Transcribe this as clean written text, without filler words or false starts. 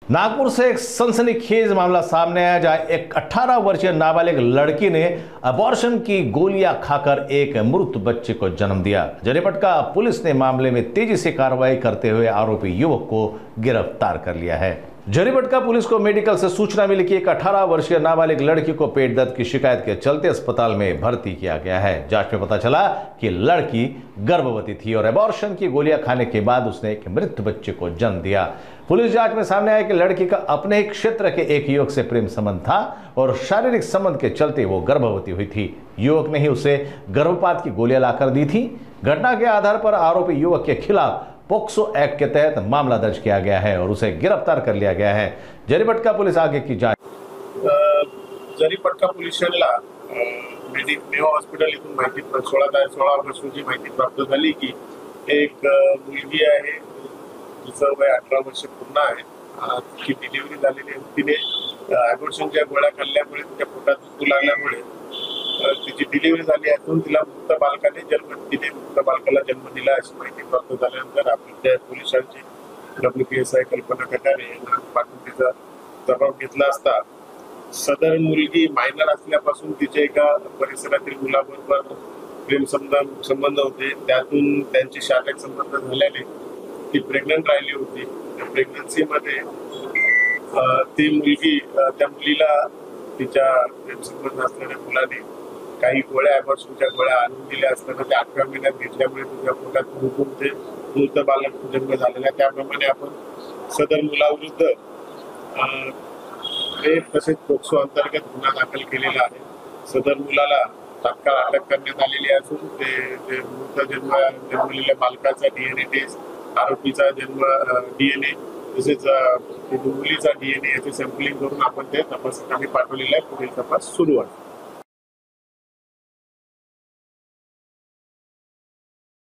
नागपुर से एक सनसनीखेज मामला सामने आया जहां एक 18 वर्षीय नाबालिग लड़की ने अबॉर्शन की गोलियां खाकर एक मृत बच्चे को जन्म दिया। जरीपटका पुलिस ने मामले में तेजी से कार्रवाई करते हुए आरोपी युवक को गिरफ्तार कर लिया है। जरीपटका पुलिस को मेडिकल से सूचना मिली कि एक 18 वर्षीय नाबालिग लड़की को पेट दर्द की शिकायत के चलते अस्पताल में भर्ती किया गया है। जांच में पता चला कि लड़की गर्भवती थी और अबॉर्शन की गोलियां खाने के बाद उसने एक मृत बच्चे को जन्म दिया। पुलिस जांच में सामने आया कि लड़की का अपने ही क्षेत्र के एक युवक से प्रेम संबंध था और शारीरिक संबंध के चलते वो गर्भवती हुई थी। युवक ने ही उसे गर्भपात की गोलियां लाकर दी थी। घटना के आधार पर आरोपी युवक के खिलाफ पोक्सो एक्ट के तहत मामला दर्ज किया गया है और उसे गिरफ्तार कर लिया गया है। जरीपटका पुलिस आगे की जांच। जरीपटका पोलीस स्टेशनला मेयो हॉस्पिटल इथून माहिती 16 ऑगस्ट रोजी माहिती प्राप्त झाली की एक मुलगी आहे, तिचं वय 18 वर्ष पूर्ण आहे। तिची डिलिव्हरी झालेली आहे। तिने ॲबॉर्शनच्या गोळ्या खाल्ल्यामुळे तिच्या पोटात दुखू लागल्यामुळे तिची डिलिव्हरी झाली असून तिला मृत बालकाला जन्म दिला अशी माहिती प्राप्त झाल्यानंतर आपल्या पोलिसांची WPSI कल्पना कटारे यांना पाठवून तिचा जबाब घेतला असता सदर मुलगी मायनर असल्यापासून तिच्या एका परिसरातील मुलाबरोबर प्रेम संबंध होते। त्यातून त्यांचे शारीरिक संबंध झाल्याने ती प्रेग्नंट राहिली होती। प्रेग्नन्सीमध्ये ती मुलगी त्या मुलीला तिच्या प्रेम संबंध असलेल्या मुलाने काही गोळ्या ॲबॉर्शनच्या गोळ्या आणून दिल्या असताना त्या 18 महिन्यात घेतल्यामुळे तिच्या पोटात दुखून ते मृत बालक जन्म झालेला। त्याप्रमाणे आपण सदर मुलाविरुद्ध तसेच पोक्सो अंतर्गत गुन्हा दाखल केलेला आहे। सदर मुलाला तात्काळ अटक करण्यात आलेली असून ते मृत जन्मलेल्या बालकाचा DNA टेस्ट, आरोपीचा DNA तसेच मुलीचा DNA याचे सॅम्पलिंग करून आपण ते तपासासाठी पाठवलेला आहे। पुढील तपास सुरू आहे।